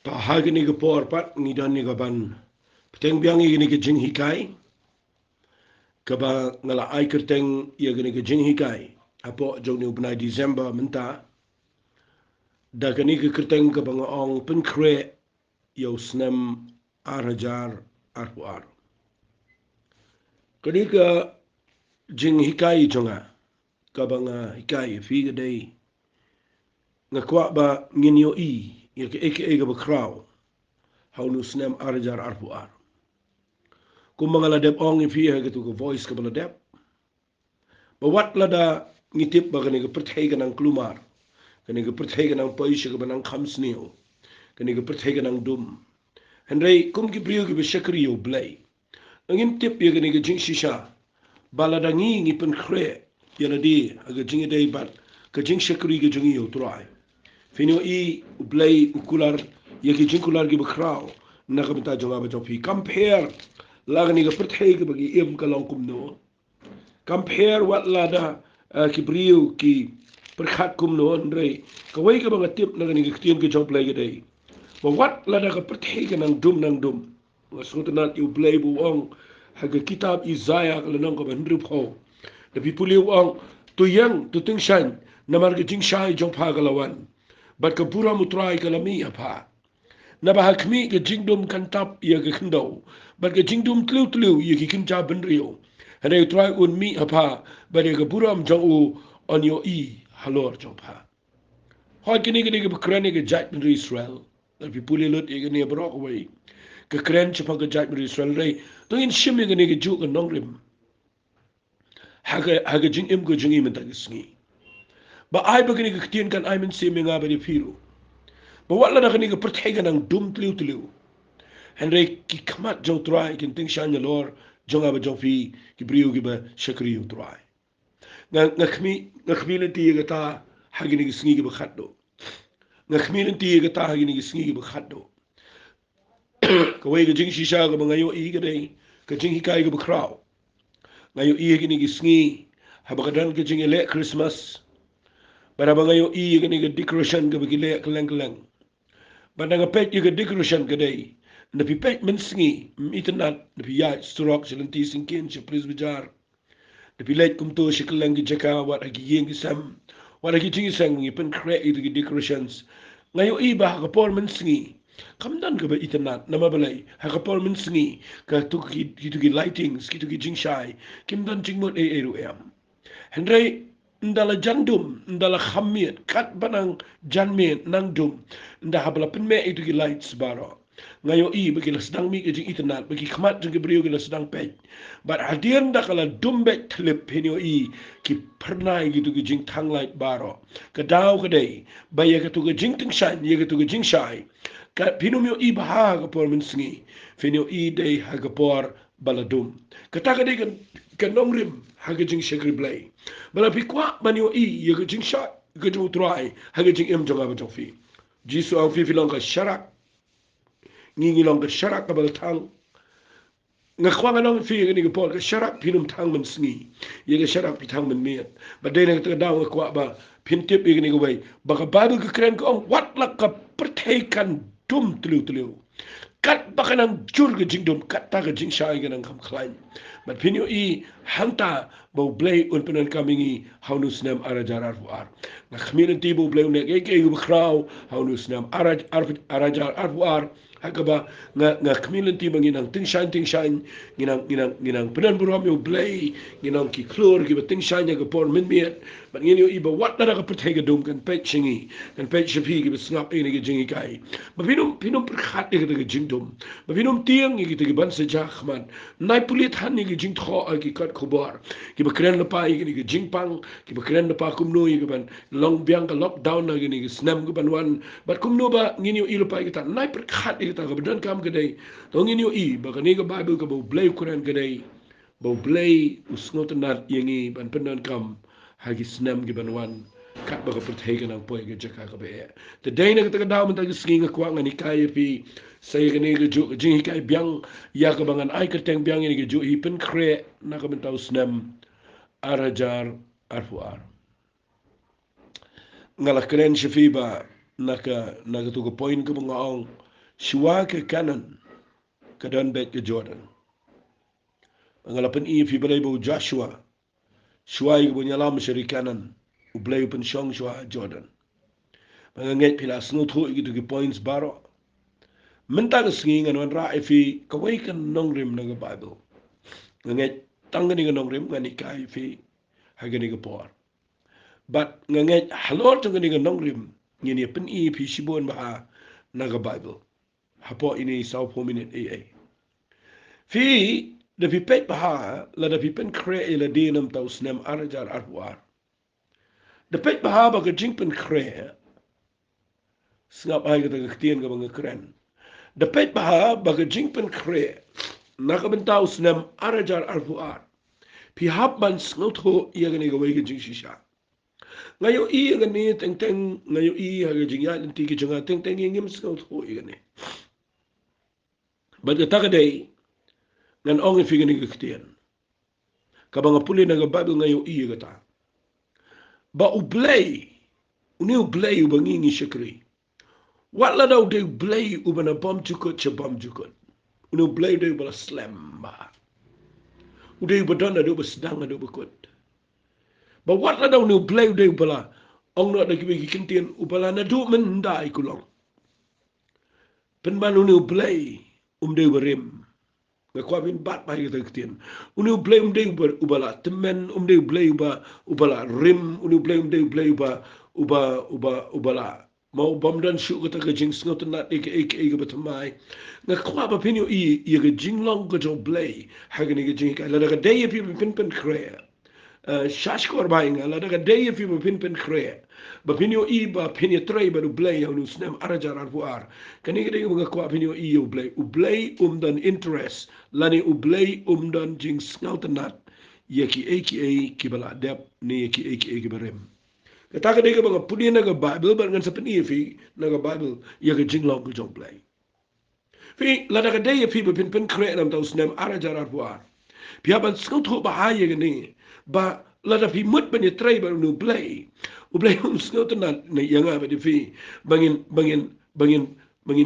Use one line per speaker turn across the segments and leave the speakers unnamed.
Tahag ni ke porpat ni dan ni ke ban peteng biang ni ke jing hikai ke ba ngala ai kerteng ia ni ke jing hikai apo jong ni benai Disember menta da ni ke kerteng ke bang ong Pynkhreh yo Snem arajar arpuar kini ke jing hikai jonga ke bang hikai fi ke dei ngakwa ba nginyo I ia ke eke ke ba kraw haunu Snem arajar arpuar kumangala dep ong ifia gitu ke voice ke bala dep bawat lada ngitip ba kani ke perthai kanang klumar kani ke perthai kanang paisha ke banang khamsnio kani ke perthai kanang dum henrei kum ki priyo ki beshakriyo blai ngim tip ya kani ke jing shisha balada ngi Pynkhreh yana di aga jing dei bat ke jing shakri ke jing yo trai finio I blai ukular ya ki jing kular ki bakraw na ka bata jonga ba jofi compare lagani ke perthai ke bagi im kalong kumno compare what lada ki brio ki perkhat kum no andre kawai ka banga tip na ni kitien ke job lagi dai wa what lada ka perthai ke nang dum wasut na you play bu ong ha ka kitab Isaiah ka nang ka bandru pho da pipuli ong tu yang tu ting shan namar ke jing shai jong pha ka lawan bat ka pura mutrai ka lami apa na ba hakmi ke jingdum kan tap ia ke khndo bat ke jingdum tlu ia ke kinja benrio hare try un mi apa bat ke buram jong u on yo I halor jong pha hoy kini ke krani ke jat ben Israel la pi puli lot e ne brok we ke kren chapa ke jat ben Israel rei to in shimi ke ju ke nongrim ha ke jing im ko jing im ta sngi ba ai ba ke tien kan ai men se me nga ba de firu ba wala na ke perthai kan dum tlu Henry ki kamat jong try kin ting shan lor jong aba jong fi ki briu ki ba shakri yu try nga khmi na ti ga ta hagini ki sngi ki ba khatdo nga khmi na ti ga ta hagini ki sngi ki ba khatdo ka wei ga jing shisha ga nga yo I ga dei ka jing hikai ga ba kraw nga yo I hagini ki sngi ha ba dan ka jing ele Christmas ba nga yo I hagini ka decoration ga ba ki le keleng ba nga pet ga decoration ga dei na pipet mensengi miternat na piya strok selenti singkin se presbijar na pilet kumto se kelang ki jaka wat agi yeng sam wat agi jingi sang ngi Pynkhreh itu ki decorations ngayo iba ka por mensengi kamdan ka ba iternat na mabalay ha ka por mensengi ka tu ki lightings ki tu ki jingshai kimdan jingmot eru am henry ndala jandum ndala khammiet kat banang janmen nang dum nda habla penme itu ki lights baro ngayo I bagi sedang mi ke jing internet bagi khmat jing brio ke sedang pej but hadian da kala dumbe clip henyo I ki pernai gitu ke jing thang light baro ke daw ke dei baya ke tu ke jing ting shan ye ke tu ke jing shai ka pinumyo I baha ke por min sngi henyo I dei ha ke por baladum ke ta ke dei ke nongrim ha ke jing shakri blai bala pikwa banyo I ye ke jing shai ke jing utrai ha ke jing em jonga ba jofi jisu au fi filong ka sharak ngi long ke sharak kabal tang nga kwanga nong fi ni ke pol ke sharak pinum tang men sngi ye ke sharak pi tang men miet ba de ne ke daw ko ba pin tip ye ni ke wei ba ka bible ke kren ko wat la ka pertekan dum tlu kat bakanang jur ke jingdom kat ta ke jing shai ke nang kam klain but pinyo I hanta bo blay un penan kamingi haunu Snem arajar arfuar na khmiren ti bo blay ne ke kraw haunu Snem arajar arfuar hakaba nga khmiren ti banginang ting shan ginang penan buram yo blay ginang ki klor ki ting shan ya ke por min miet but ngin yo iba wat da ka pertega dum kan pet chingi kan pet shapi ki snap ini ke jingi kai ba pinum perkhat ke jingdom ba pinum tiang ki ke ban sejak man nai pulit han ni ke jing tho ki kat khobar ki ba kren la pa ki jing pang ki ba kren la pa kum no ki ban long biang ka lockdown na ki Snem ki ban wan but kum no ba ngin yo ilo pa ki ta nai perkhat ki ta ka dan kam ke dei to ngin yo I ba ka ni ka bible ka bo blay kuran ke dei bo blay usngot nat yengi ban penan kam hagi Snem ki ban wan kat ba ka perthegen ang poy ke jaka ka be te dei na ka daw man ta skinga kwa ngani kai pi saya kini ke ju jing kai biang ya ka bangan ai ka teng biang ini ke ju I Pynkhreh na ka mentau Snem arajar arfuar ngala kren shifiba naka tu ko point ko ngaong Shua ke kanan ke dan bet ke Jordan. Pangalapan i fi balay bo Joshua. Shua i punya lam syari kanan. Ublay pen syong Shua Jordan. Panganget pila snut ho gitu ke points baro. Menta ke singingan wan ra fi kawai kan nongrim na Bible. Nganget tangan ni nongrim ngani kai fi hagani ke por. But nganget halor tu ngani nongrim ngini pen i fi shibon ba na Bible. Hapo ini sau 4 minute AA. Fi da fi pet baha la da fi Pynkhreh la dinam tau Snem arajar arwar. Da pet baha ba ka jing Pynkhreh sngap ai ka ta ktien ka bang kren. Da pet baha ba ka jing Pynkhreh na ka bentau Snem arajar arwar. Pi hab ban sngot ho ia ga ni ga wei ka jing shisha. Ngayo i ga ni teng teng ngayo i ha ga jing ya ti ki janga teng teng ngim sngot ho i ga ni. Ba ka ta ka dei ngan ong fi ga ni ka ktien. Kabang puli na ga Bible ngayo i ga ta. Ba ublay, uni ublay ubangingi syakri. Wala daw de ublay ubana bom jukut cha bom jukut. Uni ublay de ubala slam ba. Uday ubadana de ubasdang de ubakut. Ba wala daw ni ublay de ubala ong no da kibigi kintian ubala na du mendai kulong. Penman uni ublay de ubarim. Ngakwabin bat pa kita ketian. Uni ublay de ubala temen de ublay ubala rim uni ublay ubala mau bom dan syuk kata ke jing sngot na eke batamai ngakwa ba pinyo i ke jing long ke jo blay hagani ke jing ka la daga day pi Pynkhreh shashkor ba inga la daga day pi Pynkhreh ba pinyo i ba pinyo tray ba blay unu Snem arajar arfuar kani ke ding ngakwa pinyo i ublay dan interest lani ublay dan jing sngot na yeki eke kibala dep ni yeki eke barem. Kata dia bang pudi naga Bible bang ngan sepen fi naga Bible ya ke jinglong ke jong play. Fi la daga day fi Pynkhreh nam tau Snem arajar arwar. Pia ban skut ho bahaya gini ba la da fi mut ban tray ba nu play. U play skut na yang apa di fi bangin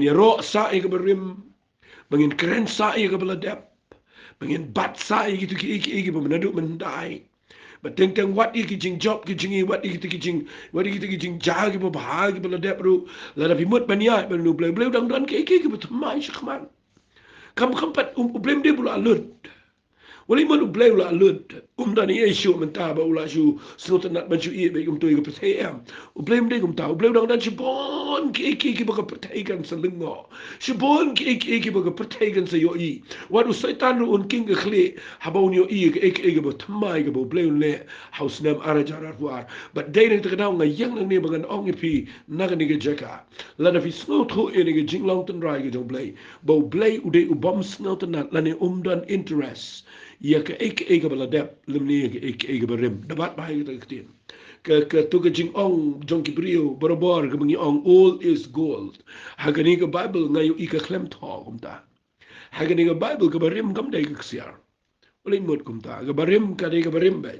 ya ro sa ke berim bangin keren sa ke beladap bangin bat sa gitu ki pemenadu mendai. But teng what iki jing job ki jingi what iki jing jag ki bahag ki bela depru la da pimut bania belu bleu dang dan ki betul mai sykhman kam pat blem de bulu alut wali man bleu la alut dani issue menta ba ula shu snot nat ban shu i be tu ki ptem blem de ta bleu dang dan shibon ki ba ka ptai kan salingo shibon ki ba ka ptai kan sa yo i wadu saitan un king ke khli habon yo i ki ba tmai ke bleu le house Snem arajar arwar but de ne tgdaw nga yang ne bangan ong pi naga ni ke jaka la da fi snot ho e ne jing long tan rai ke jong blay bo blay ude ubom snot nat la ne dan interest ya ke eke bala dep limni eke berim debat bahaya kita ketin ke tu ke jing ong jong ki brio borobor ke mengi ong all is gold hagani ke Bible ngayu ika klem tho kumta hagani ke Bible ke berim kam dai ke siar oleh mut kumta ke berim ka dai ke berim bai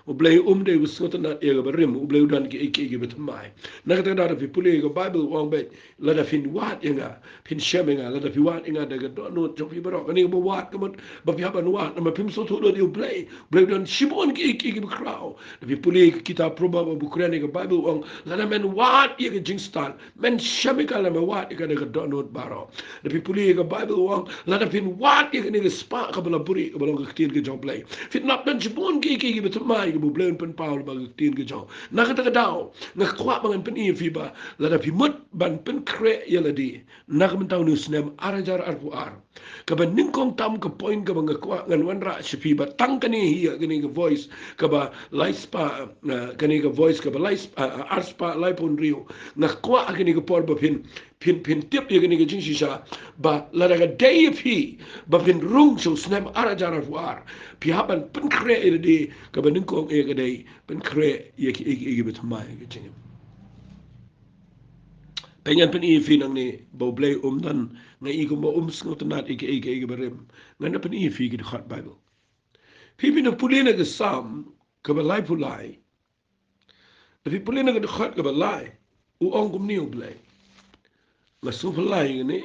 ublay de usngot na e ke berim ublay dan ke eke betamai na kata da fi puli ke Bible wong bai la da fin wat inga fin sheminga la da fi wat inga da ke no jong fi barok ani bo wat kamot ba fi haban wat na pim so to do ublay dan shibon ke eke krau da fi puli kita proba ba bukrani ke Bible wong la da men wat ye ke jingstan men shemika la me wat ke da ke no baro da fi puli ke Bible wong la da fin wat ye ke ni spa ka bala buri ka bala ke tin ke jong play fit nap dan shibon ke eke betamai ke bu bleu pen paul ba ke tin ke jong na kata ke daw na kwa bangan pen i fi ba la da fi mut ban Pynkhreh yaladi nak mentau nu Snem arajar arfuar ka ban ningkong tam ka point ka bang kwa ngan wanra sipi ba tang kani hiya kani ka voice ka ba laispa kani ka voice ka ba laispa arspa laipon rio na kwa kani ka por ba pin tip ya kani ka jing shisha ba la da day fi ba pin rung so Snem arajar arfuar pi haban Pynkhreh yaladi ka ban ningkong e ka day Pynkhreh ya ki betamai ka jing pengen pen i finang ni bo blay dan ngai ko mo sngot nat ike berem ngana pen i fi ki khat Bible pipi na pulina ke sam ke balai pulai tapi pulina ke khat ke balai u ong kum ni blay Ngasupalay ni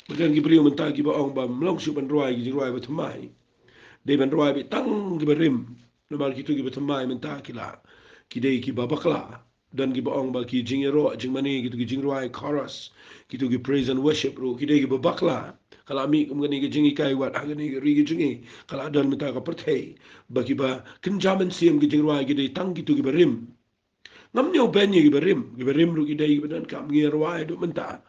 bagan gibriyo mentah gi baong ba mlong su ban ruai gi ruai ba thamai de ban ruai bi tang gi barim no bal kitu gi ba thamai mentah kila ki dei ki babakla dan gi baong ba ki jingero jingmani gitu gi jingruai chorus gitu gi praise and worship ro ki dei gi babakla kala mi kum gani gi jingi kai wat agani gi ri gi jingi kala dan mentah ka perthei ba ki ba kinjaman sim gi jingruai gi dei tang gitu gi barim ngam nyo benye gi barim ru gi dei gi badan kam ngi ruai do mentah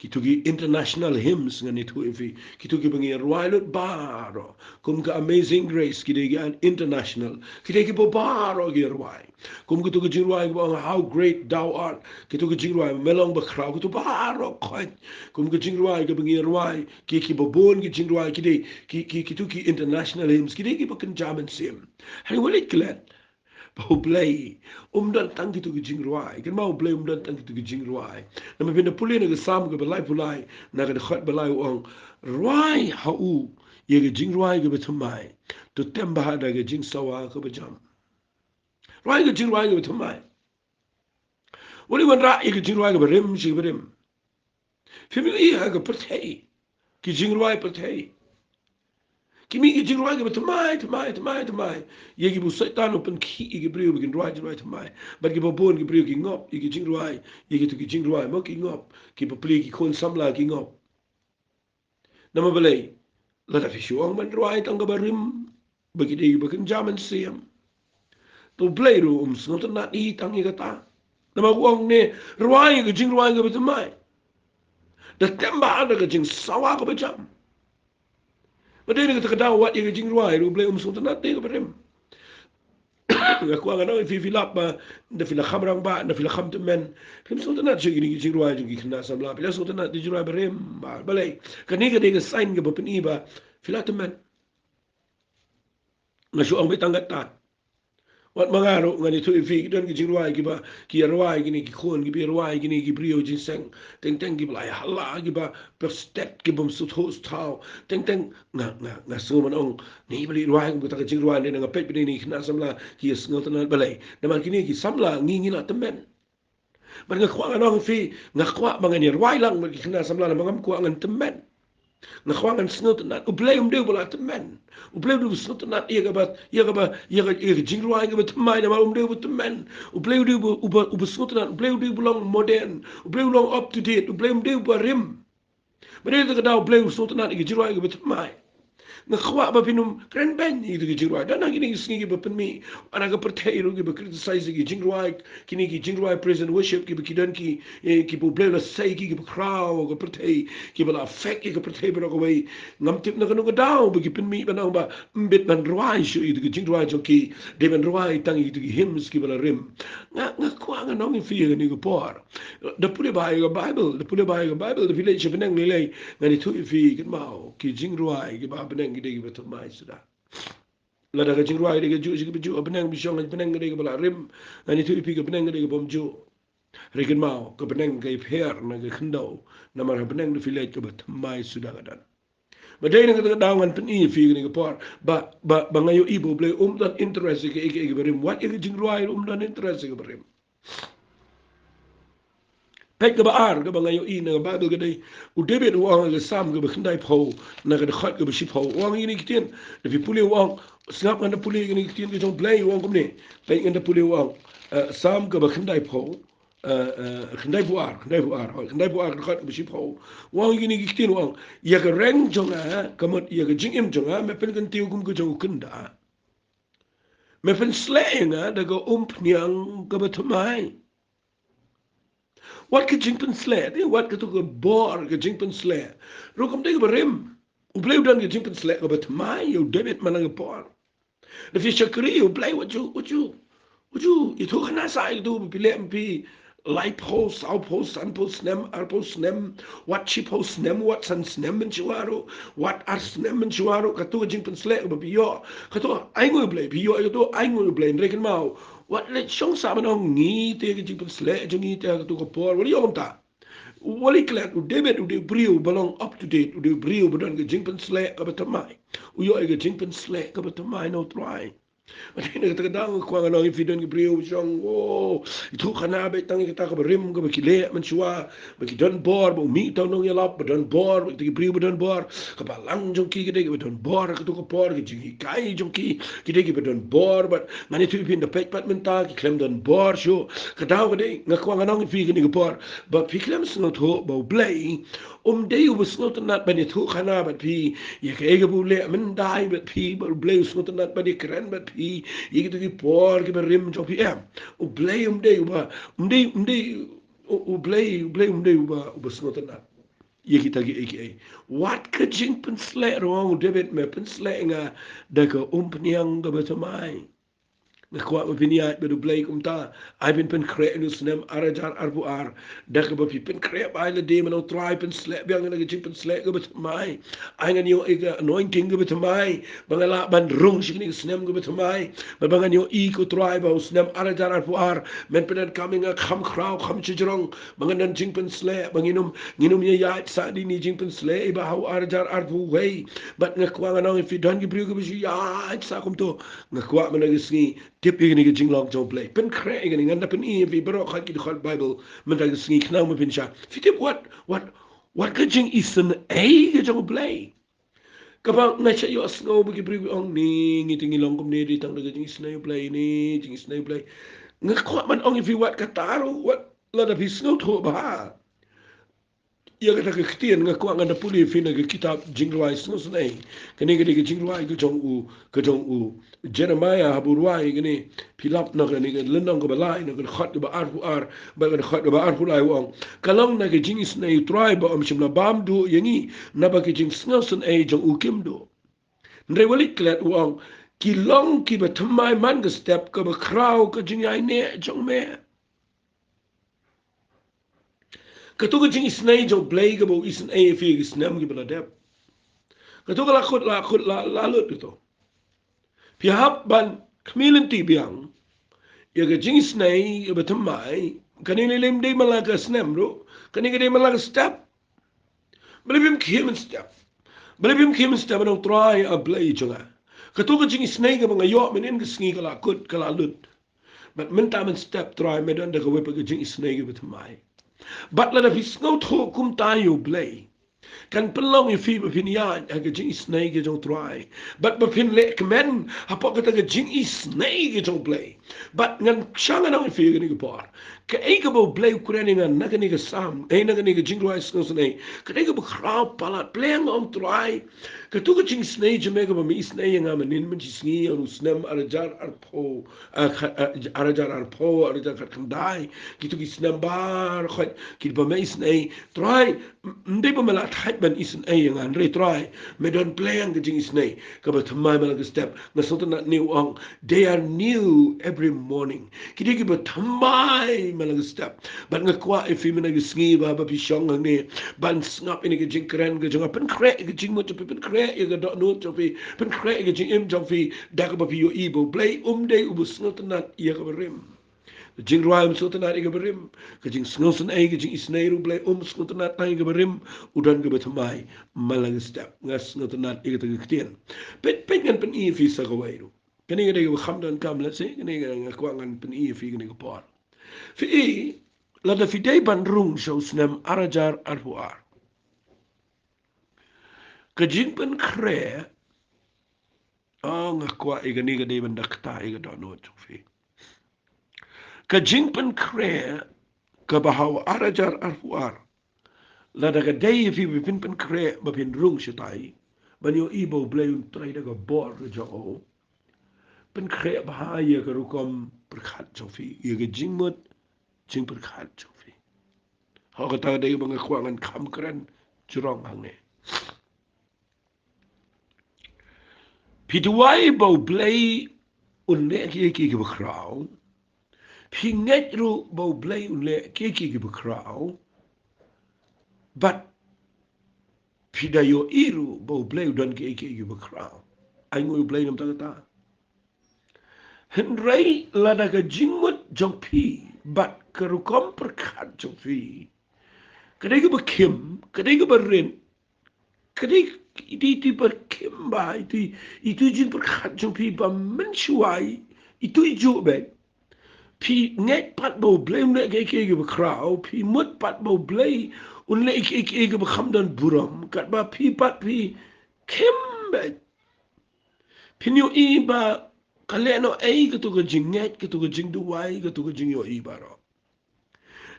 kitugi international hymns ngani tu ifi kitugi bangi royal baro kum ka amazing grace kidegi an international kidegi bo baro gi rwai kum kitugi jirwai bo how great thou art kitugi jirwai melong ba kraw kitu baro khoy kum ki jirwai ga bangi rwai ki bo bon ki jirwai kidei ki kitugi international hymns kidegi ba kan jaman sim hay walit klet Bau play dan tang gitu gijing ruai kan mau play dan tang gitu gijing ruai na mabinda puli na gasam ga balai pulai na ga khat balai ong ruai hau ye gijing ruai ga betumai to temba hada gijing sawa ga bajam ruai gijing ruai ga betumai wali wan ra ye gijing ruai ga berim shi berim fimi i ha ga pertei gijing ruai pertei Kimi ki jing ruai ke tamai. Ye ki bu setan open ki ki brio bikin ruai tamai. But ki babon ki brio ki ngop. Ye ki jing ruai. Ye ki tu ki jing ruai mo ki ngop. Ki papli ki kon samla ki ngop. Nama balai. Lada fi shuang man ruai tangga barim. Bagi di bakin jaman siam. Tu play ru sengot na i tangi kata. Nama uang ne ruai ke jing ruai ke tamai. Da temba ada ke jing sawa ke bajam. Padahal ni kita tahu wat yang jing ruai ru boleh sung tanat dia kepada aku angan orang fi filap ba da fila khamrang ba da fila kham temen film sung tanat je gini jing ruai ju kena samla bila sung tanat di ruai berem ba balai kani ka dia sign ke bapen iba fila temen ngasu ang betanggat ta wat mangaro ngani tu ifi don ki ruai ki ba ki ruai gini ki khon ki bi ruai gini ki brio jin seng teng teng ki bla hala ki ba per step ki bom sut host tau teng teng nga so man ong ni bli ruai ko ta ki ruai ni nga pet bi ni khna samla ki sngot na balai na man kini ki samla ngi ngi na temen man nga kwa nga fi nga kwa mangani ruai lang ki khna samla na mangam kwa ngan temen na khwangan snut na ublay dew bala temen ublay dew snut na ia ga jingruai ga tmai na dew temen ublay dew snut na ublay dew long modern ublay long up to date ublay dew barim bade ga daw ublay snut na ga jingruai ga tmai na khwa ba pinum kren ben ni ga jingruai dan ngini sngi ba penmi ana ga pertai ru ga criticize ga jingruai kini ki jingruai present worship ki kidan ki bu blay la sai ki crowd ga pertai ki bala fek ki pertai ba ko bai ngam tip na ga daw ba ki penmi ba na ba mbet ban ruai shu ga jingruai jo ki de ban ruai tang ki hymns ki bala rim nga kwa nga nong fi ga ni ga por da pule ba ga bible the village of nang le ngani tu fi ga mau ki jingruai ki ba benang gede gitu mai sudah. Lada kacing ruai dia keju sih keju benang bisong benang gede kepala rim. Ani tu ipi ke benang gede ke bomju. Rekin mau ke benang ke iper na ke kendau. Nama benang di village ke mai sudah kadan. Badai nak kata dawangan peni fi ke por. Ba ngayu ibu boleh dan interest ke berim. Wat ke jing ruai dan interest ke berim. Pek ke baar ke bangayo i na Bible ke dai u debit wang ke sam ke bekendai pau na ke khat ke besi pau wang ini kitien de fi puli wang snap ngana puli ini kitien ke jong play wang komne pek ngana puli wang sam ke bekendai pau kendai buar ke khat ke besi pau wang ini kitien wang ya ke reng jong kamot ya ke jing im jong me pen kan tiu kum ke jong kenda me pen slay da ke nyang ke betumai Wat ke jingpen sled, wat ke tuke bor ke jingpen sled. Rokom dege berim. U bleef dan ke jingpen sled ke bet mai, u debit manang por. De fi chakri u bleef wat you. Itu kana sa itu bile mpi light post, south post, sun post, snem, ar post, snem, wat chi post, snem, wat san snem men chuaro, wat ar snem men chuaro, katu jingpen sled ke biyo. Katu aingo bleef, biyo katu aingo bleef, reken mau. Wat let song sa manong ngi te ke jingpen sled, ngi te katu ko por, wali yom ta. Wali klet u debet u de brio belong up to date u de brio bedan ke jingpen slek ke betamai u yo ke jingpen slek ke betamai no try Mati na kadang ko nga nang ifidon ki brio jong oh itu kana be tang kita ka berim ka bekile man chua bekidon bor bo mi tang nong yalap bedon bor ki brio bedon bor ka balang jong ki gede bedon bor ka tu ka bor ki jingi kai jong ki gede ki bedon bor but ngani tu pin the pet pat menta ki klem don bor sho ka daw gede nga ko nga nang ifi ki bor but pi klem snot ho bo blay de u snot nat ba ni tu kana but pi ye ka ege bu le men dai but pi bo blay snot nat ba ni kren but pi gitu ki por ki berim jo pi em u blay de u blay de u snot nat ye kita gi aka what ka jing pen sle rong debit me pen sle nga da ka pniang ga betamai Nakuha mo piniyat bedo blay kumta. Ay Pynkhreh no Snem arajar arbuar. Daka ba Pynkhreh ba ay la de man try pen slap yang na gajing pen slap ga mai. Ay nga niyo iga anointing ga mai. Bangala ban rung signi Snem ga mai. Banga niyo iko try ba Snem arajar arbuar. Men penan coming a kham khraw kham chijrong. Banga nan jing pen slap banginum niya yat sa di ni jing pen slap ba how arajar arbu way. But ngakuha nga nang if you don't give you yat sa kumto. Ngakuha man nagisngi tip igni jing long jong play Pynkhreh igni nganda pen e vi bro khat ki khol bible men ta sngi knang mo pin sha fitip what ka jing isen a ge jong play kapag na siya yung asngaw bagi bri ong ni ngiting ilong kum ni di tang daga jing snay play ni jing snay play ngakwa man ong if what kataro what la da bisngaw to ba ia kata kektian nga kuang anda puli fina ke kitab jingruai snusnei kene ke jingruai ke jong u Jeremiah haburwai kene pilap na kene ke lenang ke balai na ke khat ba ar ba ke khat ba ar hulai wong kalong na ke jing snei try ba om shimla bam du yangi na ba ke jing snusn e jong u kim do ndre walit klet wong ki long ki ba thamai man ke step ke ba kraw ke jing ai ne jong me Katuga jing isnay jo blay ka bo isin ay fi isnam ki bala dep. Katuga la lut ito. Pihap ban kmilin ti biyang. Ya ka jing isnay ya batamay. Kanini lim di malaga snem ro. Kanini di malaga step. Balibim kim step. Balibim kim step anong try a blay jo nga. Katuga jing isnay ka mga yo minin ka sngi ka la lut. But minta man step try medan da ka wipa ka jing isnay ka batamay. But la da fisngaw to kum tayo blay. Kan pelong yung fi bapinian aga jing isnay ge jong try. But bapin le kemen hapo kata ga jing isnay ge jong play. But ngan siyang anong fi ga ni par. Ka ega bo play kurani ngan naga ni ga sam. Naga ni ga jing try snay. Ka ega bo kraw palat playang on try. Ka tu ga jing snay jamega ba mi isnay nga manin man jisngi anu Snem arajar arpo arajar kat kandai. Kitu ki Snem bar khat kit ba mai isnay try hindi ba malat hat ban isin ay nga andre try me don play ang jing isnay ka ba thamay malang step na sonto na new ang they are new every morning kidi ki ba thamay malang step ban nga kwa if mi nag sngi ba ba pisyong ang ni ban snap ini ki jing kren ga jing Pynkhreh ki jing mo to Pynkhreh ga do no to Pynkhreh ga jing im jong fi da ka ba pi yo ibo play day ubus sonto na iya ka ba rim Jing ruam sultanat iga berim, kajing sngosan ay kajing isnairu blay sultanat na iga berim, udan ga batamay malang step ngas sultanat iga tagaktian. Pet ngan pen ifi sa kawairu. Kani ga dega khamdan kamla se, kani ga ngakwangan pen ifi kani ga por. Fi i lada fidei bandrung shaw Snem arajar arhuar. Kajing Pynkhreh ngakwa iga ni ga dei bandakta iga dono fi. Kajing Pynkhreh kabahaw arajar arhuar la daga day fi bipin Pynkhreh bapin rung sitai banyo ibo blayun tray daga bor jo Pynkhreh bahaya karukom perkhat jofi yaga jingmut jing perkhat jofi ho kata day mga kwangan kamkran jurong hangne pituai bo blay unne ki bakraw Pinget ru bo blay unle kiki bakraw but pidayo iru bo blay udan kiki bakraw ay ngoy blay nam tagata Henry lada ka jingmut jong pi but karukom perkat jong pi kadai ka bakim kadai ka barin kadai itu berkemba itu jin berkat jong pi ba mensuai itu ijo be pi ngai pat bo blame le ke be crowd pi mut pat bo blay un le ke be khamdan buram kat ba pi pat pi kembe pinyo I ba kaleno ai ke tu ke jinget ke tu ke jing duai ke tu ke jing yo I ba ro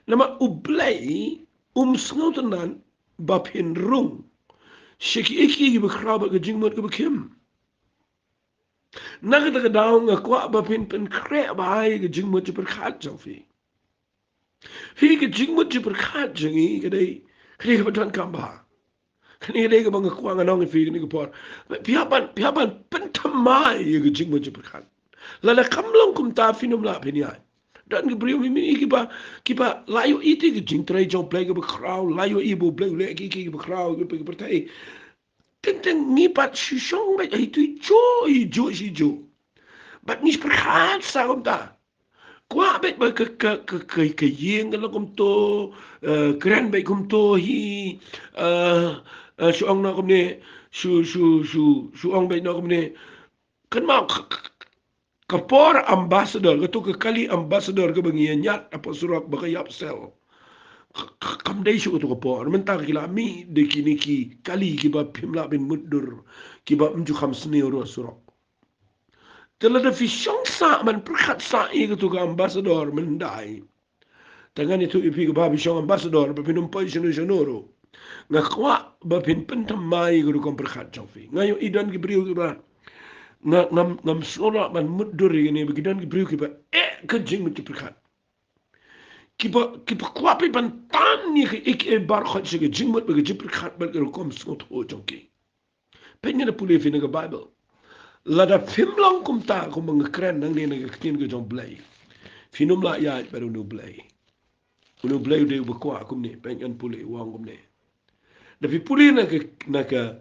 nama ublay sngotanan ba pin rung shiki iki be crowd ke jing mut ke be kim Naga daga daw nga kwa ba Pynkhreh ba hai ke jing mo je berkat jong fi. Fi ke jing mo je berkat jong I ke dai ke ba kam ba. Kani dai ke bang kwa nga nong fi ke por. Pihaban pentamai ke jing mo je berkat. Lala kamlong kum ta finum la piniai. Dan ke brio mi ki ba layo iti ke jing trai jong play ke ba kraw layo ibu play le ki ba kraw ke pertai. Tentang ni pat shishong ba itu jo. But niet vergaan saam daar. Kwa bet ba ke yeng la kom to kran ba kom to hi su ong na kom ne su ong ba na kom ne kan ma kapor ambassador ke to ke kali ambassador ke bangi nyat apa surak ba yap sel kam dai su to kapor mentar kila mi de kini ki kali ki ba pimla bin mudur ki ba mju kham sne ro surak Tela da fishong sa man perkat sa I ke tu ke ambassador mendai. Tangan itu ipi ke ba fishong ambassador ba pinum pai sino Nga kwa ba pin pentamai ke kom perkat jofi. Ngayo idan ke beriu ke ba ngam sora man mudur ini begidan ke beriu ke ba ke jing mit perkat. Kipa kwa pi ban tan ni ke ik bar khat se ke jing mut be ke perkat ba ke kom snot ho joki. Penye na puli fi ke Bible. Lada fimlang kum ta kum ngekren nang dia nang ketien ke jong blay. Finum la ya baru nu blay. Unu blay de bekwa kum ne pengen puli wang kum ne. Tapi puli naka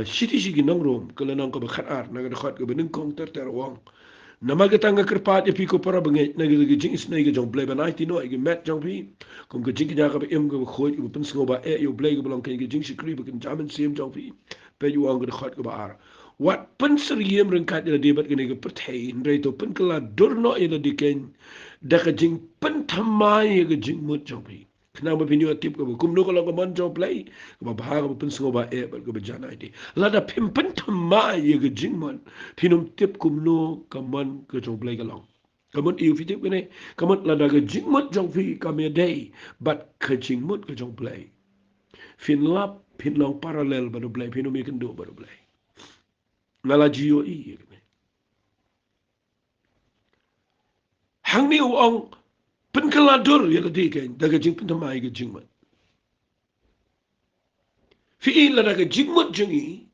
shiti nang rom kala nang ko bakhat ar naka khat ke bening kong ter wang. Nama ke tanga kerpat e piko para bengai naka ke jing isnai ke jong blay banai tino ke met jong pi. Kum ke jing ke jaga be em ke khoi ke pen sngoba yo blay ke belong ke jing sikri be ke jaman sim jong pi. Pe yu wang ke khat ke ba ar. Wat penseriam rengkat ila debat kini ke pertai ndai to pen kala durno ila diken daka jing pentamai ke jing mut jopi kenapa pinyo tip ke kum no kala ke man jop play ke ba bahag ke pensengo ba e ba ke bejana ide lada pim pentamai ke jing man pinum tip kum no ke man ke jop play ke long kamun iu fitip kene kamun lada ke jing mut jopi kami day but ke jing mut ke jop play fin lap pin long parallel baru play pinum ikan do baru play ngala jiyo I hang ni uang penkeladur ya tadi kan daga jing pentamai ke jing mat fi la daga jing mat jingi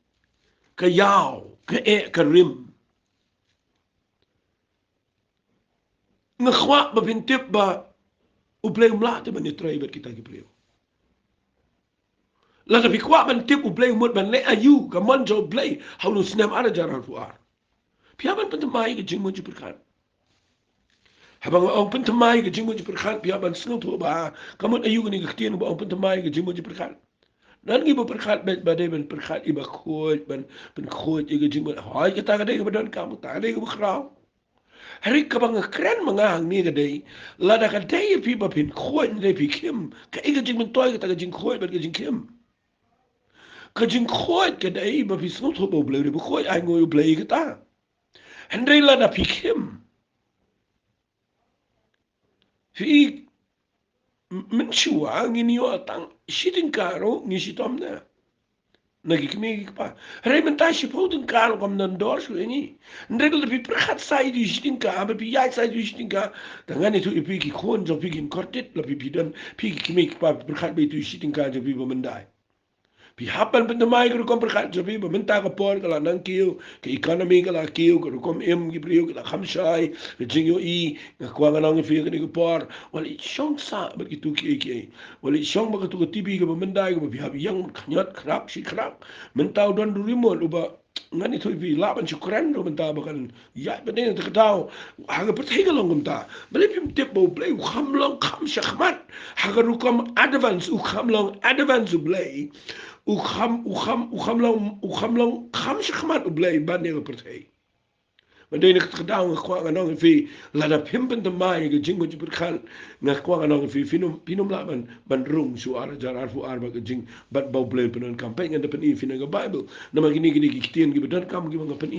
ke yaw ke ke rim ngakhwa ba bintip ba ublay umla te ban itray bat kita gipleo la da fikwa ban tip ublay umot ban le ayu ka man jo blay hawlu Snem ara jaran fuar piaban pentamai ke jing mat jiperkan habang ang pentamai ke jing mat jiperkan piaban sngot ho ba kamot ayu ni ke tien ba ang pentamai ke jing mat jiperkan dan ibu perkat bet badai ben perkat iba khoj ben khoj iga jing ben hai kita kadai ke badan kamu tak ada ke berkrau hari kabang keren mengang ni kadai lada kadai pi ba pin khoj ni pi kim ka iga jing ben toy kita jing khoj ben jing kim ka jing khoj kadai ba pi snut ho bo bleu de khoj ai ngoi blei kita hendai lada pi kim fi menshua ngini yo atang shitin karo ni shitom na nagi kemi pa rementa shipoten karo kom nan dors ni ndregel de perkat sai di shitin ka ba pi yai sai di shitin ka dangan itu ipi ki khon jo pi kin kortet la pi dan pi kemi pa perkat be tu shitin ka jo pi ba mendai pi hapan pentamai ko kom perkat jo pi ba menta ka por kala nang kiu ke economy kala kiu ko kom em gi priu kala khamshai ke jingyo I nga kwanga nang fi ke ko por wal I shong sa ba ki tu ki wal I shong ba ka tu tibi ke ba mendai ko bi habi yang khanyat khrap shi khrap menta don du remote uba ngani tu bi laban shukran do menta ba kan ya ba ne ta tau ha ga pertai ka long menta bale pim tip bo play kham long kham shakhmat ha ga ru kom advance u kham long advance u play Ukham shkhmat ublay bande ga perthei. Mandai nak kedau ngakwa nganong fi lada pimpen de mai ga jing mo jipur khal ngakwa nganong fi pinum la ban rung su ara jar arfu arba ga jing bat bau blay penon campaign ngada pen fi na ga bible nama gini ki kitien gi bedan kam gi ngapen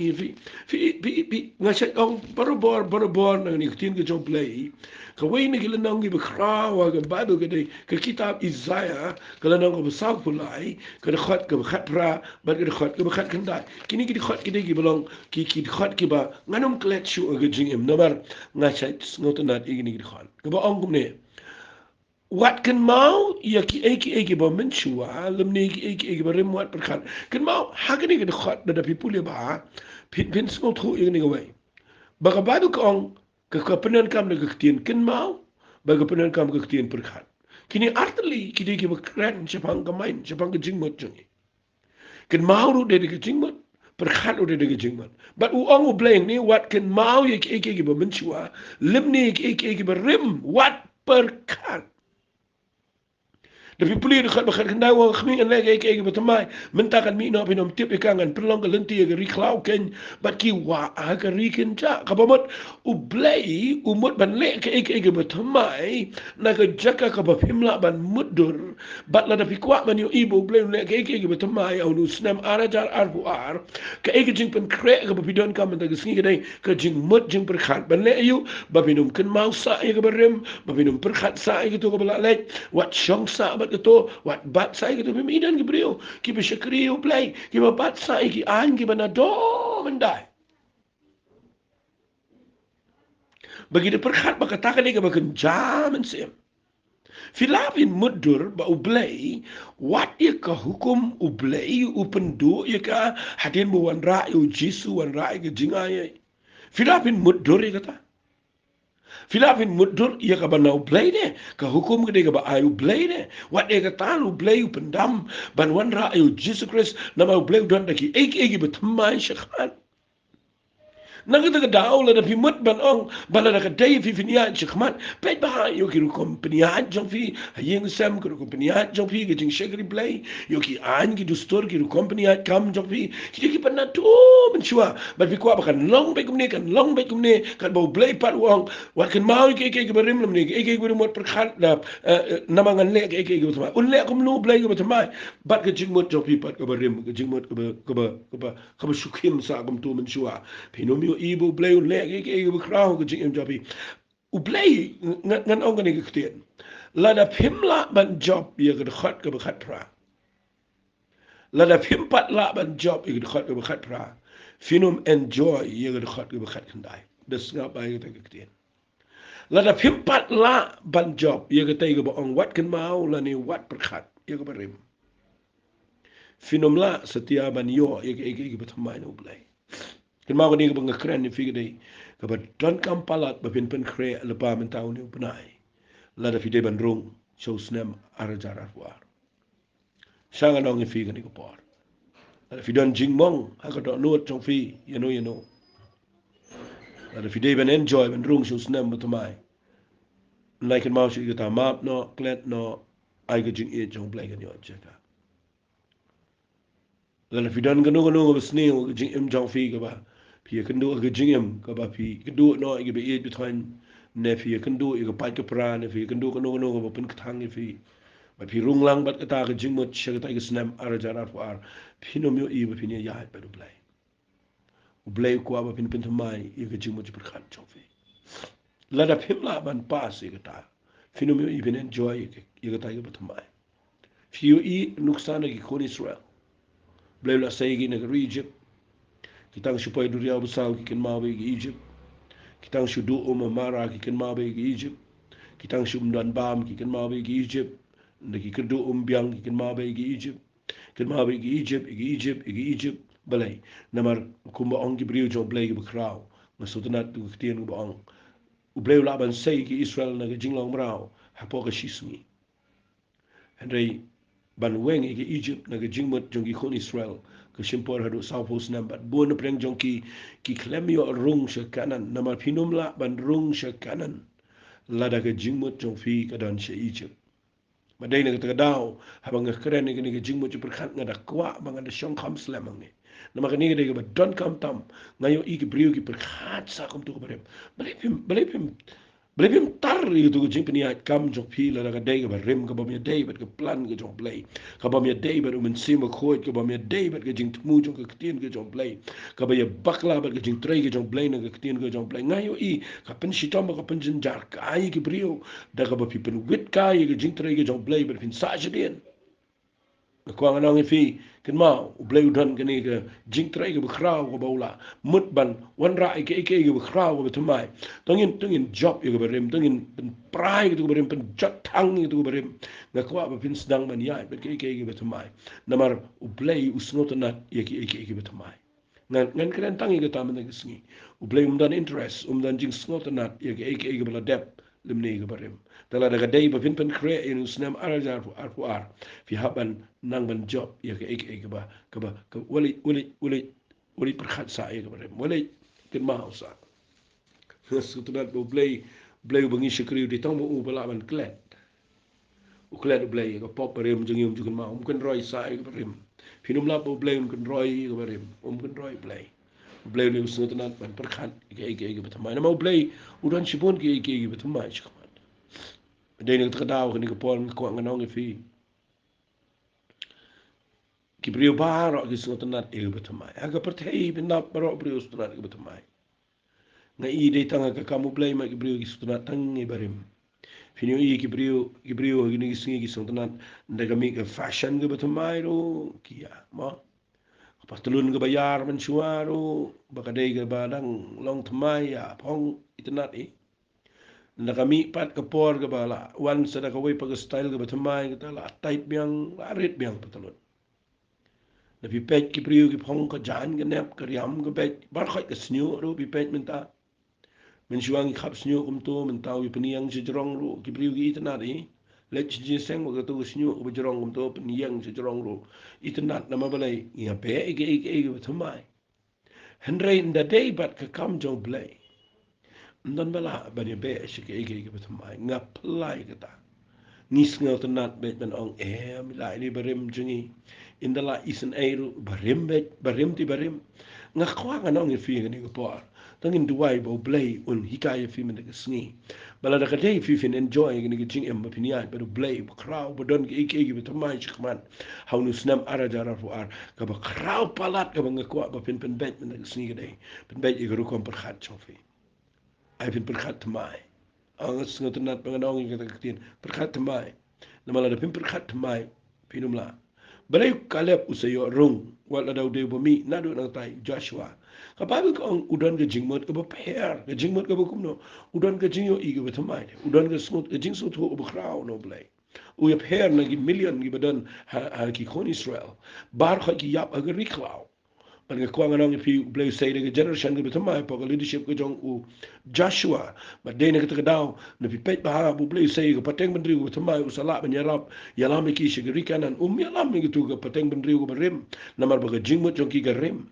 fi ngasai ong barobor na ni kitien gi jong play ka wei ni gila nong gi bekra wa ga bible ga dei ka kitab Isaiah kala nong ga sa pulai ka khat ga khat pra bat ga khat ga khat kandai kini gi khat gi dei gi belong ki khat ki ba nganum klet shu ga jing em namar ngasai ngotanat igini gi khan ga ba ong ne wat kan mau ya ki eki ba men shua lemni eki ba rem wat perkhan kan mau hagani ga khat da pipule ba pin sngot khu igini ga wei ba ga ba ko ong ka penan kam na gaktin kan mau ba ga penan kam gaktin perkhan kini artli ki de ki ba kran chapang ga main chapang ga jing mot jing kan mau ru de ga jing mot perkhan ru de ga jing mot but u ong u bleng ni wat kan mau ya ki eki ba men shua lemni eki ba rem wat perkhan Tapi puli dekat bakar kendai wang khmi an lagi ke betamai mentakan mi no pinom tip ikangan perlong kelenti ke riklau ken bat ki wa aga riken ja kabamot u blai umut ban le ke betamai na ke jaka ka bapimla ban mudur bat la tapi kwa man yo ibu blai le ke betamai au nu Snem arajar arbu ar ke jing Pynkhreh ke bapidon kam ta gesngi ke dai ke jing mut jing perkhat ban le yu bapinum ken mau sa ke berem bapinum perkhat sa ke to ke bala le wat shong sa ito wat bat sai gitu pemidan ki brio ki besyakriu play ki bat sai ki an ki banado mendai bagi de perkhat bakatakan ni ka bakan jaman sem filapin mudur ba ublay wat ya ka hukum ublay upendu ya ka hadin buwan ra yu jisu wan ra ke jingay filapin mudur ya kata Filapin mudur ia ka banau blay ne ka hukum ke ka ba ayu blay ne wat e ka talu blay pendam ban wan ra ayu Jesus Christ nama blay don daki eki betamai syakhat nang kita kedau la dapi mut ban ong bala da kadai fi finiat syakmat pe ba yo ki kompaniat jong fi hayeng sam ko kompaniat jong fi ke jing shagri blay yo ki an ki dustor ki kompaniat kam jong fi ki panna tu menchua ba fi kwa bakan long be kumne kan bau blay pat wong wat kan mau ki berim lam ni ki mut perkhat da namangan le ki betamai un le kum nu blay ki betamai bat ke jing mut jong fi pat ke berim ke jing mut ke sukim sa kum tu menchua pinom yo ibu blay un le ke bekrau ke jing em jobi u blay ngan ong ni ke tien la da pimla ban job ye ke khat ke khat pra la da pimpat la ban job ye ke khat ke khat pra finum enjoy ye ke khat ke khat khandai des ngap ai ke tien la da pimpat la ban job ye ke tai ke ong wat kan mau la ni wat perkhat ye ke berim finum la setia ban yo ye ke betamai no blay kan mau ni ke bangakran ni figure dei ka ba don kam palat ba Pynkhreh lepa mentau ni penai la da fide ban rung show Snem arajar arwar sanga nong ni figure ni ko por la da fidon jingmong ha ka do not trong fi you know la da fide ban enjoy ban rung show Snem betamai like kan mau shi ta map no klet no ai ga jing e jong blai kan yo jeka la da fidon ganu besni jing em jong fi ka ba pia kendo ke jingem ka ba pi kendo no ke be e between ne pia kendo ke pa ke pra ne pia kendo no ba pen thang e fi ba pi rung lang bat ta ke jingmot che ta ke Snem arajar ar pino myo e ba pi ne ya ba do blai u blai ko ba pin mai e ke jingmot per khat chong fi la da phim la ban pas e ke ta pino myo e ben enjoy ke e ke ta ke mai fi e nuksana ki kon Israel blai la sai ki ne Egypt kitang supaya duria besar ki ken mawe ki Egypt kitang sudu mara ki ken mawe ki Egypt kitang sumdan bam ki ken mawe ki Egypt ndaki kedu biang ki ken mawe ki Egypt ken mawe ki Egypt balai namar kumba ong ki briu jong blai ki bekrau masutna tu kitien ba ong u blai la ban sei ki Israel na jinglong brau hapo ka shismi henry ban weng ki Egypt na jingmot jong ki kon Israel ke simpor hadu South Snem bat bon preng jong ki klemio rung se kanan namar pinum la ban rung se kanan lada ke jingmot jong fi ka dan se Egypt Madai na kita daw habang keren ni kini jing mo berkat ngada kwa bang ada syong kam selamang ni. Nama kini kita ba don kam tam ngayo i ki brio ki berkat sa kam tu barem. Belipim tar itu jing peniat kam jok pila la kadai ka rim ka bamia David ka plan ka jok play ka bamia David umen sima khoi ka bamia David ka jing tmu jok ka tien ka jok play ka baya bakla ba ka jing trai ka jok play na ka tien ka jok play ngayo i ka pen sitom ka pen jin jar ka ai ki brio da ka ba pi pen wit ka i ka jing trai ka jok play ba pin sa jadien Kuang anong ifi kan mau bleu dan kini ke jing trai ke bekrau ke baula mut ban wan rai ke ke bekrau ke betumai tongin job ke berim tongin pen prai ke berim pen jat tang ke berim ngakwa be pin sedang man yai be ke betumai namar ublei usnotanat ye ke betumai ngan keren tangi ke tamen ke singi ublei umdan interest umdan jing snotanat ye ke bela dep limni ke berim Tala daga day ba Pynkhreh in Snem arajar ar fi haban nang ban job ya ke ba wali perkhat sa ya ba wali kin ma sa sutunat bo blay bangi shikri di tong mo bala ban klet u klet blay ka pop rem jung jung ma kan roi sa ya ba rem finum la bo blay kan roi ba rem kan roi blay blay ni sutunat ban perkhat ke ba tamai na mo blay udan shibon ke ba tamai Dei nak terkadau kini kepon kuat nganong ifi. Ki brio barok ki sungot tenat e betamai. Aga pertai benap barok brio sungot e betamai. Ngai i dei tanga ka kamu play mak ki brio ki sungot tang e barim. Fini i ki brio gini ki singi ki sungot tenat ndaga mi ke fashion ke betamai ro kia ma. Pastelun ke bayar mensuaro bakadei ke badang long temai ya pong itenat e. Na kami pat ke por ke bala wan sada ka wei pag style ke batamai ke tala tight biang larit biang patalon na pi pet ki priu ki phong ka jan ke nep ke riam ke pet bar khoi ke snyu ro pi pet menta men shuang ki khap snyu kum to men tau pi niang si jrong ro ki priu ki itna ri le chi ji seng ko to snyu ko jrong kum to pi niang si jrong ro itna na ma balai ya pe ke batamai henrei nda dei bat ka kam jong blai Ndan bala bani be shike ege betamai ngaplai kata nis ngel tenat bet ben ong la ini barim jungi indala isen eiru barim ti barim ngakwa nganong ifi ngani gopor tangin duai bo blay un hikaya fi men de sngi bala da kate fi fin enjoy ngani jing em pinia but blay kraw bodon ge ege betamai chikman haunu snam arajara fu ar ka ba kraw palat ka ba ngakwa ba pin bet men de sngi gede pen bet ege ru kom per khat chofi ai pin perkhat mai ang sengat nat panganong kita ketin perkhat mai nama la pin perkhat mai pinumla balai kalep usayo rung wala daw de bomi nado nang tai Joshua kapabel ko udan ke jingmot ke pair ke jingmot ke kumno udan ke jingyo ige betamai udan ke smut ke jing sut ho bekrau no blai u ye pair na gi million gi badan ha ki kon Israel bar kha ki yap agar riklau Pag kuang anong ipi blay say the generation ke betamai pag leadership ke jong u Joshua but day na kita daw na pipet bahara bu blay say ke pateng bendri ke betamai usala menyerap yalam ki sigerikan yalam gitu ke pateng bendri ke berim namar baga jingmut jong ki garim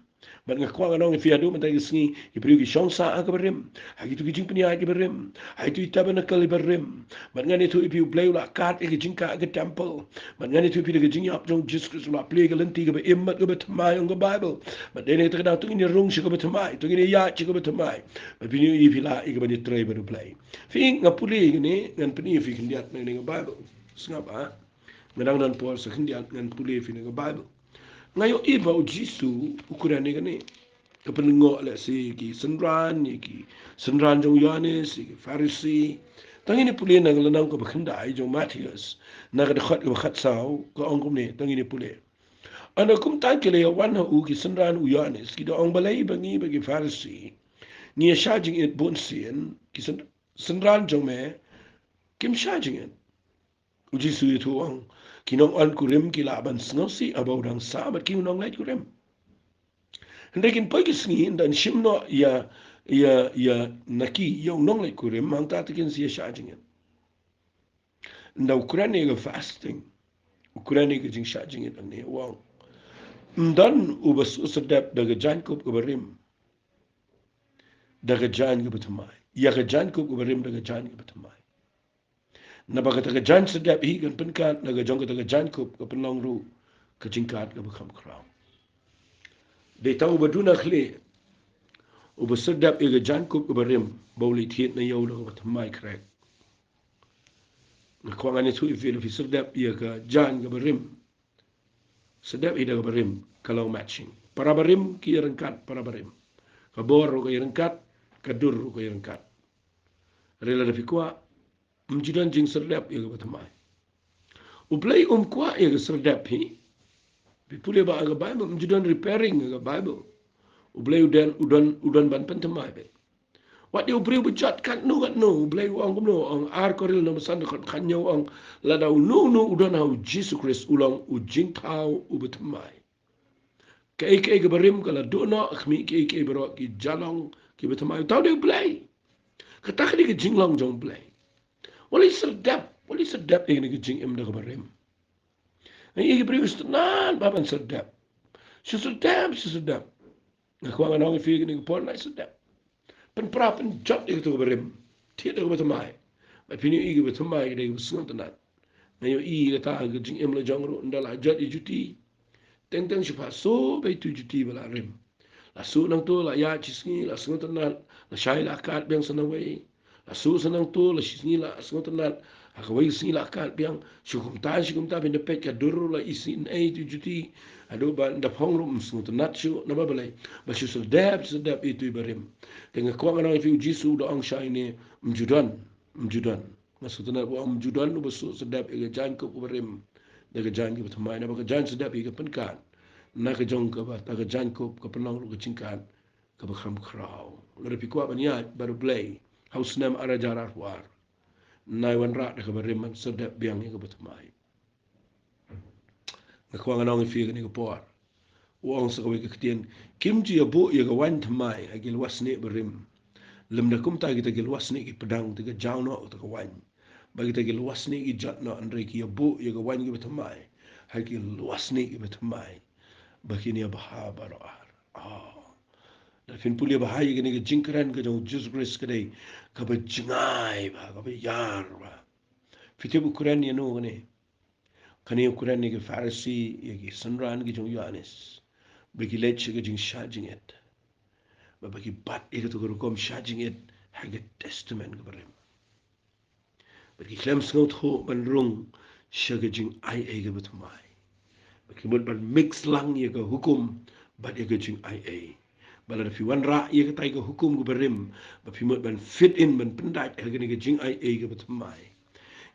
but kuang anong ipi adu mentai sngi ipi ki shongsa ke berim ha gitu ki jing penia ke berim ha itu tabernacle ke berim but ngani tu ipi blay la kat ke jingka ke temple but ngani tu ipi ke jing yap jong Jesus la play ke lenti ke be immat ke betamai ong ke Bible but dene tak dah tu ini rung sih kebetul mai, tu ini ya sih kebetul mai. But ini i pila i kebetul try baru play. Fing ngapuli ini ngan peni fi kendiat ngan Bible. Sengapa? Ngan dan Paul sekendiat ngan puli fi ngan Bible. Ngayo i bau Jisu ukuran ni kene. Kepenengok le si ki senran ni ki senran jong Yohanes ki Farisi. Tang ini puli nang lenang ko bekendai jong Matius. Nak dekat ke khat sau ko ongkom ni tang ini puli. Ana kum tan kele wana u ki senran u Yohanes ki do ong balai bangi bagi Farisi ni charging it bon sien ki senran jong me kim charging it uji su itu ong ki nong an kurim ki laban snosi abau dang sabat ki nong lait kurim hende kin pagi sngi dan shimno ya naki yo nong lait kurim mang ta kin si charging it nda ukraine ga fasting ukraine ga jing charging it ne wong dan ubas usadap daga jankop ubarim daga jan ke betamai ya ga jan ko ubarim daga jan ke betamai Na ba kata jan sedap hi kan penkat na ga jong kata jan kup ka penong ru ka jingkat ka bekam kraw. Dei tahu baduna khle u besedap i ga jan kup ka berim bawli thiet na yau la ka mai krek. Na kwangan ni tu i fi sedap i ga jan ka berim. Sedap i da ka berim kalau matching. Para berim ki rengkat para berim. Ka bor ka rengkat ka dur ka rengkat. Rela da fi kwa mjidan jing sedap i ga batamai. Uplay kwa i ga sedap hi. Pipule ba aga Bible mjudan repairing aga Bible. Ublay udan ban pentemai be. Wat dia ubri bujat kat no ublay ang kumno ang ar koril na masan kat kanyaw ang ladaw no udan hau Jesus Christ ulang ujing tau ubetemai. Kay barim kala do no akmi kay bero ki jalong ki betemai tau dia ublay. Katak di ke jinglong jong ublay. Wali sedap ini ke jing em da barim. Ini beri ustanan baban sedap. Sedap. Aku akan orang fikir ni pun nak sedap. Pen jot itu berim. Tiada bertemai. Tapi ni igi bertemai dia bersengat tenat. Nayo igi kata agak jing em la jangro ndala jot juti. Teng siapa so bayi tu juti bala rim. La su nang tu la ya cisngi la sengat tenat. La syai la kat biang senang wei. La su senang tu la cisngi la sengat tenat. Aku wei sini la kat biang syukum ta bin depet ka duru la isi ai tu juti. Aduh ban da phong rum sengat tenat syu nama balai. Basu sedap itu ibarim. Dengan kuang orang fi jisu do ang syai ni mjudan. Maksudnya bu am mjudan bu basu sedap ega jan ko ibarim. Daga jan ki bertemai na ba jan sedap ega penkan. Na ka jong ka ba ta ka jan ko ka penang lu ka cingkan ka ba kham kraw. Ngara fi kwa ban ya baru play. Haus Snem ara jarar war. Nai wan ra da ka barim sedap biang ega bertemai. Ngkuang orang fi ni ka por. Uang sekawai keketian kimji ya bu ya kawan temai agil wasni berim lem na kum ta kita gil wasni ki pedang tiga jauh no ta kawan bagi ta gil wasni ki jat no andre ki ya bu ya kawan ki betemai agil wasni ki betemai bagi ni baha baroar da fin puli baha ki ni jingkran ka jong Jesus Christ ka dei ka ba jingai ba ka ba yar ba fitibu Quran ya no ne kani Quran ni ki Pharisee ya ki sanran ki jong Yohanes bagi lecce ke jing shajing et bagi bat eke to kom shajing et hage testament ke barem bagi klem sngot ho ban rung shage jing ai ege betumai bagi mod ban mix lang ye ke hukum bat ege jing ai bala fi wan ra ye ke tai ke hukum ke barem bagi mod ban fit in ban pendat hage ne ke jing ai ege betumai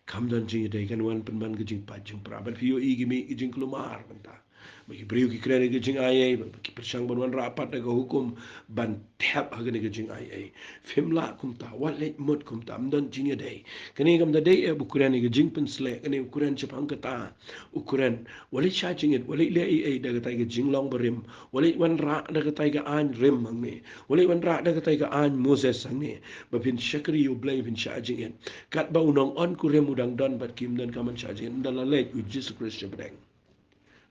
kam dan jing dai kan wan pen ban ke jing pa jing pra ban fi yo igi mi jing kelumar banta bagi beriu ki kena ke jing ai bagi persang ban wan rapat ke hukum ban tap ha ke jing ai femla kum ta walet mod kum ta amdan jing dai kene kam da dai bu kuran ke jing pen sle kene ukuran chapang kata ukuran wali cha jing et wali le ai da ka ke jing long berim wali wan ra da ka ke an rem mang ne wali wan ra da ka ke an moses sang ne ba pin shakri you blame pin cha jing et kat ba unong on kurem udang don bat kim dan kaman cha jing dala let with Jesus Christ chapang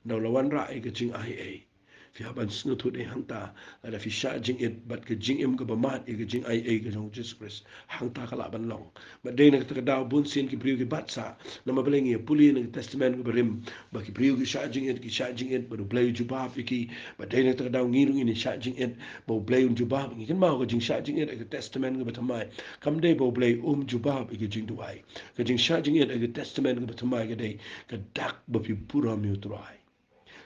Now lawan ra ke jing ai fi haban snu tu de hangta ada fi sha jing it bat ke jing em ke bamat ke jing ai ke jong Jesus Christ hangta kala ban long but de nak ta daw bun sin ki priu ki batsa na mabelengi puli na testament ke berim ba ki priu ki sha jing it ba do play juba fi ki but de nak ta daw ngiru ni sha jing it ba play juba ngi kan ma ko jing sha jing it ke testament ke batamai kam de ba play juba ke jing duai ke jing sha jing it ke testament ke batamai ke de ke dak ba fi pura mi utrai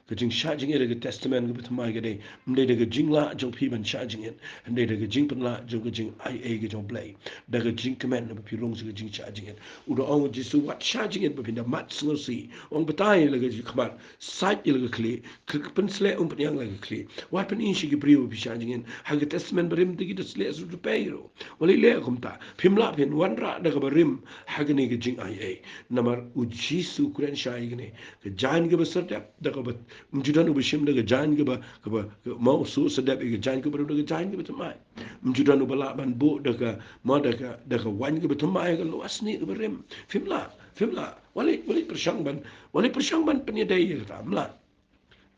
ke jing charging it ke testament ke betamai ke dei mde de ke jing la jong pi ban charging it and de ke jing pen la jong ke jing ai ke jong play de ke jing command na pi rong ke jing charging it u do ong ji su what charging it pi da mat ngo si ong betai le ke khamat site le ke kli ke pen sle pen yang le ke kli what pen in shi ke briu pi charging it ha ke testament berim de ke sle su de peiro wali le kum ta pim la pen wan ra de ke berim ha ke ne ke jing ai namar u ji su kuran shai ke ne ke jan ke besar de ke mjudan ubishim daga jan ke ba mau su sedap ke jan ke baru daga jan ke betamai mjudan ubala ban bo daga ma daga wan ke betamai ke luas ni ke berem fimla wali persang ban penyedai ke tamla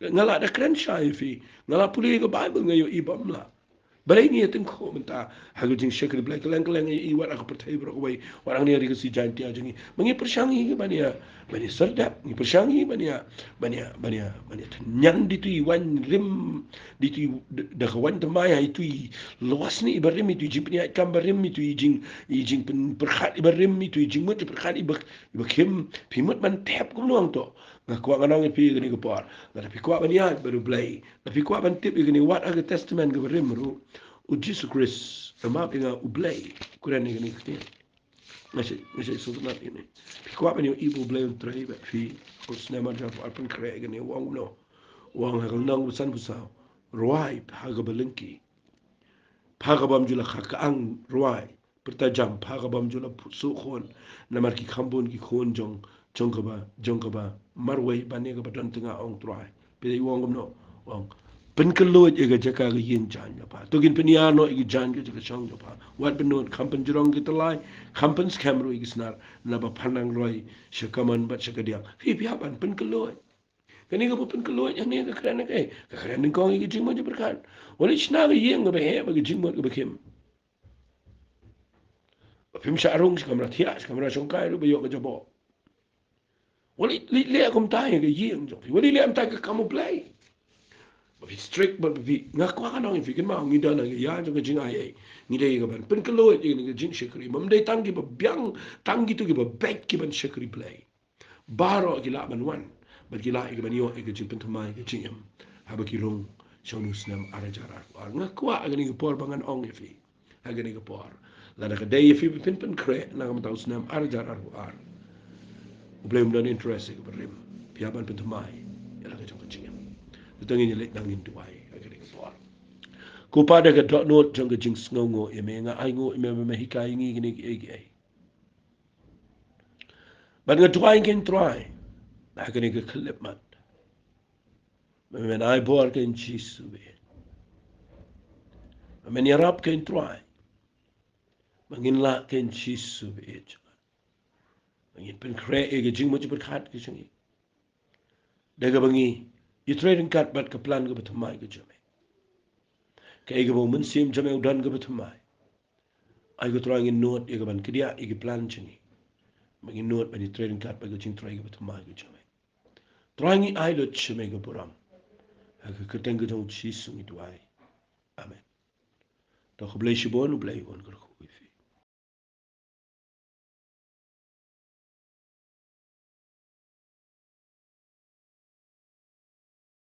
ngala da kren shai fi ngala puli ke bible ngayo ibamla balai ni ating ko menta hago jing shekri blai kelang I wat aku pertai bro wai warang ni hari kasi janti aja ni mangi persyangi ke bania serdap ni persyangi bania nyan ditu wan rim ditu dah kawan temai itu luas ni ibarim itu jing peni kam barim itu jing perkhat ibarim itu jing mut perkhat ibakim pimut man tap kum luang to ngakwa nganang pi gani ko par tapi kwa bania baru blai tapi kwa ban tip gani wat aga testament ke barim ru o Jesus Christ ama pinga ublay kuran ni gani kiti masih sunat ini kwa bani ibu blay trai ba fi o Snem ja for Pynkhreh gani wang no wang ha nang busan busau ruai haga balinki phagabam jula khakaang ruai pertajam phagabam jula su khon namar ki khambun ki khon jongkaba marwai bani ga badan tengah ong trai pe wang no wang penkelut ega jaka ga yin jan pa tugin peniano ega jan ga jaka chong pa wat benot kampen jurong kita lai kampen skamro ega snar na ba panang roi shakaman bat shakadia fi piapan penkelut kani ga penkelut yang ni ga kran ga kran kong ega jingmo je berkan wali shna ga yin ga he ga jingmo ga bekim pim sharung skamra thia skamra shongkai ru bayo ga jabo wali le akum tai ga yin jo wali le am tai ga kamu play but it's strict but vi ngakwa ka nang fikin ma ngi dana ya jo ga jing ai ngi dei ga ban pen ka lo ni ga jing shekri mam dei tangi ba byang tangi tu gi ba back ki ban shekri play baro gi la ban wan ba gi la ga ban yo ga jing pen thamai ga jing em ha ba ki rong shonu Snem ara jara ar ngakwa ga ni ga por bangan ong fi ha ga ni ga por la da ga dei fi pen Pynkhreh na ga ma Snem ara jara ar blame dan interest ga rim pia ban pen thamai ya la ga jong ga jing tengin lek nangin tuai agak kuat ko pada ga dot note jang jing sngongo e me nga ai ngo me hikai ngi gini ai ban ga tuai ken tuai na ga ni ga klip mat me ai bor ken chisu be me ni rap ken tuai mangin la ken chisu be mangin Pynkhreh e ga jing mo ji berkhat ke changi daga bangi you trading kat bat ka plan ga batamai ga jame kay ga bo mun sim jame udan ga batamai ai ga trying in note ga ban kidia ga plan chini magi note ban trading kat ba ga ching try ga batamai ga jame trying ai lo chame ga buram ha ga keteng ga jong chi sungi tuai amen to khlei shibon u blai on ga khu